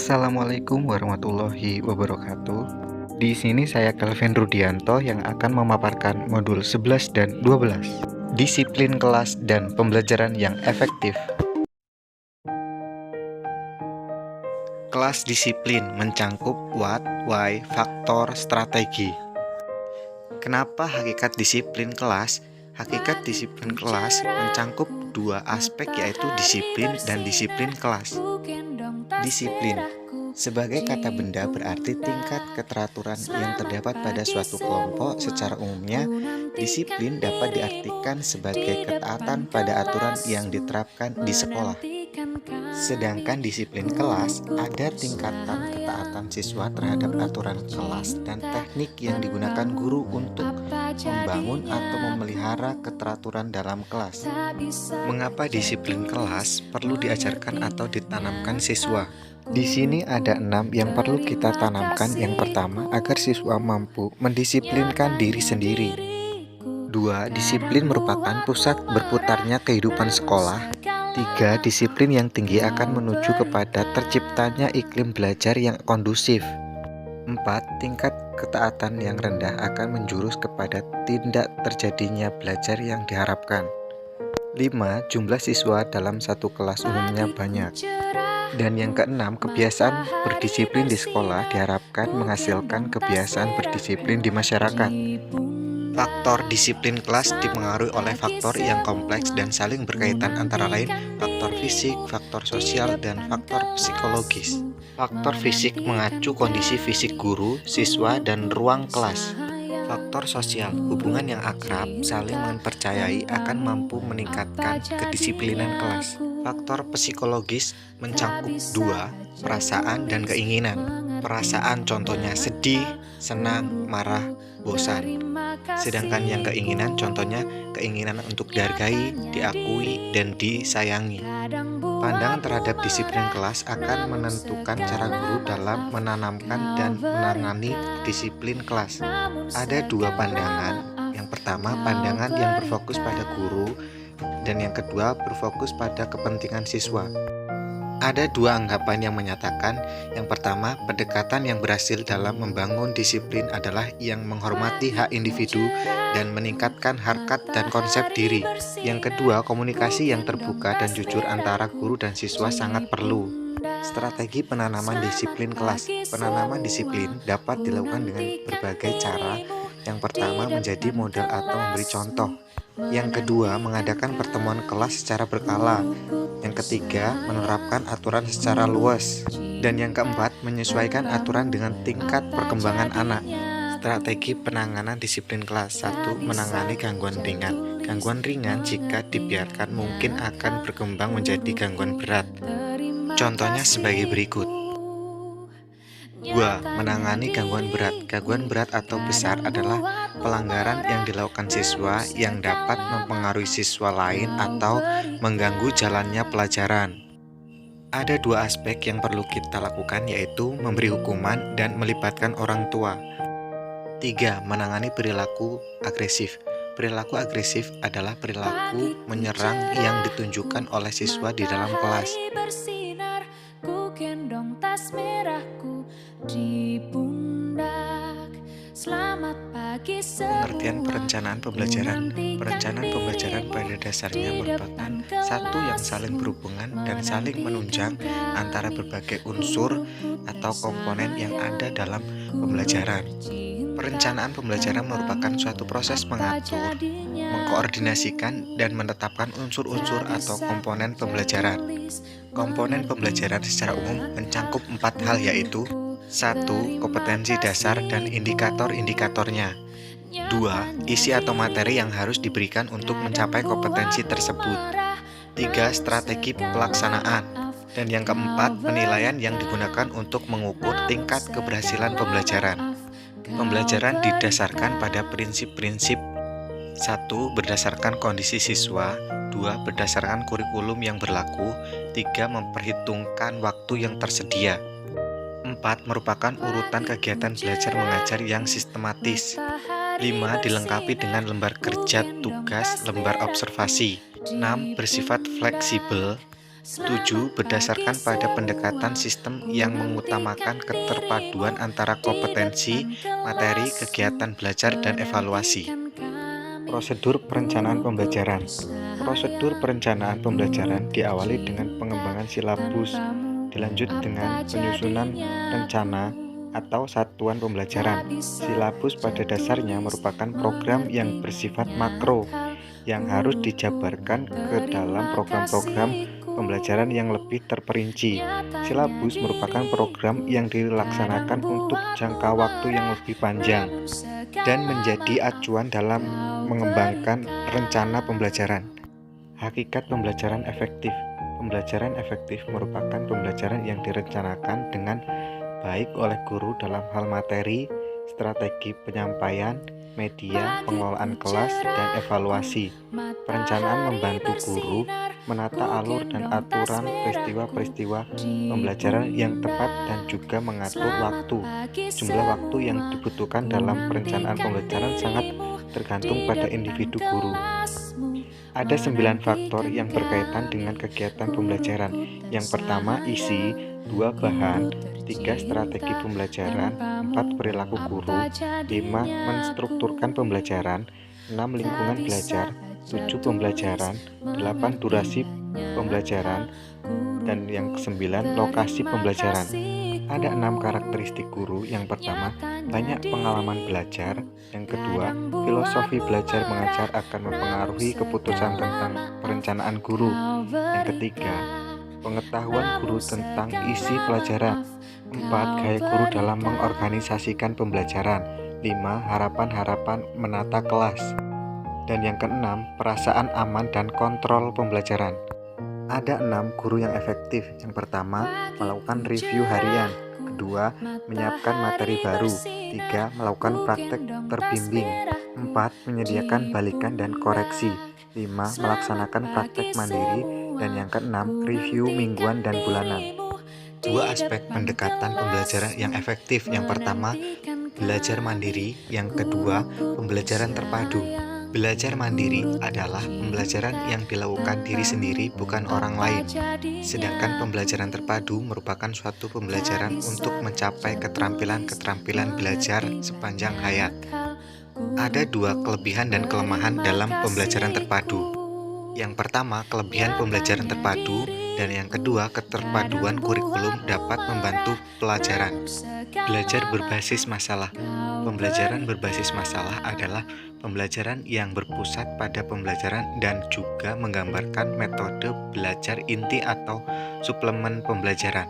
Assalamualaikum warahmatullahi wabarakatuh. Di sini saya Kelvin Rudianto yang akan memaparkan modul 11 dan 12. Disiplin kelas dan pembelajaran yang efektif. Kelas disiplin mencangkup what, why, faktor, strategi. Kenapa hakikat disiplin kelas? Hakikat disiplin kelas mencangkup dua aspek, yaitu disiplin dan disiplin kelas. Disiplin sebagai kata benda berarti tingkat keteraturan yang terdapat pada suatu kelompok. Secara umumnya, disiplin dapat diartikan sebagai ketaatan pada aturan yang diterapkan di sekolah. Sedangkan disiplin kelas ada tingkatan ketaatan siswa terhadap aturan kelas dan teknik yang digunakan guru untuk membangun atau memelihara keteraturan dalam kelas. Mengapa disiplin kelas perlu diajarkan atau ditanamkan siswa? Di sini ada 6 yang perlu kita tanamkan. Yang pertama, agar siswa mampu mendisiplinkan diri sendiri. 2. Disiplin merupakan pusat berputarnya kehidupan sekolah. 3. Disiplin yang tinggi akan menuju kepada terciptanya iklim belajar yang kondusif. 4. Tingkat ketaatan yang rendah akan menjurus kepada tidak terjadinya belajar yang diharapkan. 5. Jumlah siswa dalam satu kelas umumnya banyak. Dan yang keenam, kebiasaan berdisiplin di sekolah diharapkan menghasilkan kebiasaan berdisiplin di masyarakat. Faktor disiplin kelas dipengaruhi oleh faktor yang kompleks dan saling berkaitan, antara lain faktor fisik, faktor sosial, dan faktor psikologis. Faktor fisik mengacu kondisi fisik guru, siswa, dan ruang kelas. Faktor sosial, hubungan yang akrab, saling mempercayai akan mampu meningkatkan kedisiplinan kelas. Faktor psikologis mencangkup dua, perasaan dan keinginan. Perasaan contohnya sedih, senang, marah, bosan. Sedangkan yang keinginan contohnya keinginan untuk dihargai, diakui, dan disayangi. Pandangan terhadap disiplin kelas akan menentukan cara guru dalam menanamkan dan menangani disiplin kelas. Ada dua pandangan. Yang pertama, pandangan yang berfokus pada guru, dan yang kedua berfokus pada kepentingan siswa. Ada dua anggapan yang menyatakan, yang pertama, pendekatan yang berhasil dalam membangun disiplin adalah yang menghormati hak individu dan meningkatkan harkat dan konsep diri. Yang kedua, komunikasi yang terbuka dan jujur antara guru dan siswa sangat perlu. Strategi penanaman disiplin kelas. Penanaman disiplin dapat dilakukan dengan berbagai cara. Yang pertama, menjadi model atau memberi contoh. Yang kedua, mengadakan pertemuan kelas secara berkala. Yang ketiga, menerapkan aturan secara luas. Dan yang keempat, menyesuaikan aturan dengan tingkat perkembangan anak. Strategi penanganan disiplin kelas. 1. Menangani gangguan ringan. Gangguan ringan jika dibiarkan mungkin akan berkembang menjadi gangguan berat. Contohnya sebagai berikut. 2. Menangani gangguan berat. Gangguan berat atau besar adalah pelanggaran yang dilakukan siswa yang dapat mempengaruhi siswa lain atau mengganggu jalannya pelajaran. Ada dua aspek yang perlu kita lakukan, yaitu memberi hukuman dan melibatkan orang tua. 3. Menangani perilaku agresif. Perilaku agresif adalah perilaku menyerang yang ditunjukkan oleh siswa di dalam kelas. Pengertian perencanaan pembelajaran. Perencanaan pembelajaran pada dasarnya merupakan satu yang saling berhubungan dan saling menunjang antara berbagai unsur atau komponen yang ada dalam pembelajaran. Perencanaan pembelajaran merupakan suatu proses mengatur, mengkoordinasikan, dan menetapkan unsur-unsur atau komponen pembelajaran. Komponen pembelajaran secara umum mencangkup 4 hal, yaitu 1. Kompetensi dasar dan indikator-indikatornya. 2. Isi atau materi yang harus diberikan untuk mencapai kompetensi tersebut. 3. Strategi pelaksanaan. Dan yang keempat, penilaian yang digunakan untuk mengukur tingkat keberhasilan pembelajaran. Pembelajaran didasarkan pada prinsip-prinsip. 1. Berdasarkan kondisi siswa. 2. Berdasarkan kurikulum yang berlaku. 3. Memperhitungkan waktu yang tersedia. 4. Merupakan urutan kegiatan belajar mengajar yang sistematis. 5. Dilengkapi dengan lembar kerja tugas, lembar observasi. 6. Bersifat fleksibel. 7. Berdasarkan pada pendekatan sistem yang mengutamakan keterpaduan antara kompetensi, materi, kegiatan belajar, dan evaluasi. Prosedur perencanaan pembelajaran. Prosedur perencanaan pembelajaran diawali dengan pengembangan silabus, dilanjut dengan penyusunan rencana atau satuan pembelajaran. Silabus pada dasarnya merupakan program yang bersifat makro yang harus dijabarkan ke dalam program-program pembelajaran yang lebih terperinci. Silabus merupakan program yang dilaksanakan untuk jangka waktu yang lebih panjang dan menjadi acuan dalam mengembangkan rencana pembelajaran. Hakikat pembelajaran efektif. Pembelajaran efektif merupakan pembelajaran yang direncanakan dengan baik oleh guru dalam hal materi, strategi penyampaian, media, pengelolaan kelas, dan evaluasi. Perencanaan membantu guru menata alur dan aturan peristiwa-peristiwa pembelajaran yang tepat dan juga mengatur waktu. Jumlah waktu yang dibutuhkan dalam perencanaan pembelajaran sangat tergantung pada individu guru. Ada 9 faktor yang berkaitan dengan kegiatan pembelajaran. Yang pertama, isi, 2 bahan, 3 strategi pembelajaran, 4 perilaku guru, 5 menstrukturkan pembelajaran, 6 lingkungan belajar, 7 pembelajaran, 8 durasi pembelajaran, dan yang ke-9 lokasi pembelajaran. Ada 6 karakteristik guru. Yang pertama, banyak pengalaman belajar. Yang kedua, filosofi belajar mengajar akan mempengaruhi keputusan tentang perencanaan guru. Yang ketiga, pengetahuan guru tentang isi pelajaran. 4. Gaya guru dalam mengorganisasikan pembelajaran. 5. Harapan-harapan menata kelas. Dan yang keenam, perasaan aman dan kontrol pembelajaran. Ada 6 guru yang efektif. Yang pertama, melakukan review harian. Kedua, menyiapkan materi baru. 3. Melakukan praktek terbimbing. 4. Menyediakan balikan dan koreksi. 5. Melaksanakan praktek mandiri. Dan yang keenam, review mingguan dan bulanan. Dua aspek pendekatan pembelajaran yang efektif. Yang pertama, belajar mandiri. Yang kedua, pembelajaran terpadu. Belajar mandiri adalah pembelajaran yang dilakukan diri sendiri, bukan orang lain. Sedangkan pembelajaran terpadu merupakan suatu pembelajaran untuk mencapai keterampilan-keterampilan belajar sepanjang hayat. Ada 2 kelebihan dan kelemahan dalam pembelajaran terpadu. Yang pertama, kelebihan pembelajaran terpadu, dan yang kedua, keterpaduan kurikulum dapat membantu pelajaran. Belajar berbasis masalah. Pembelajaran berbasis masalah adalah pembelajaran yang berpusat pada pembelajaran dan juga menggambarkan metode belajar inti atau suplemen pembelajaran.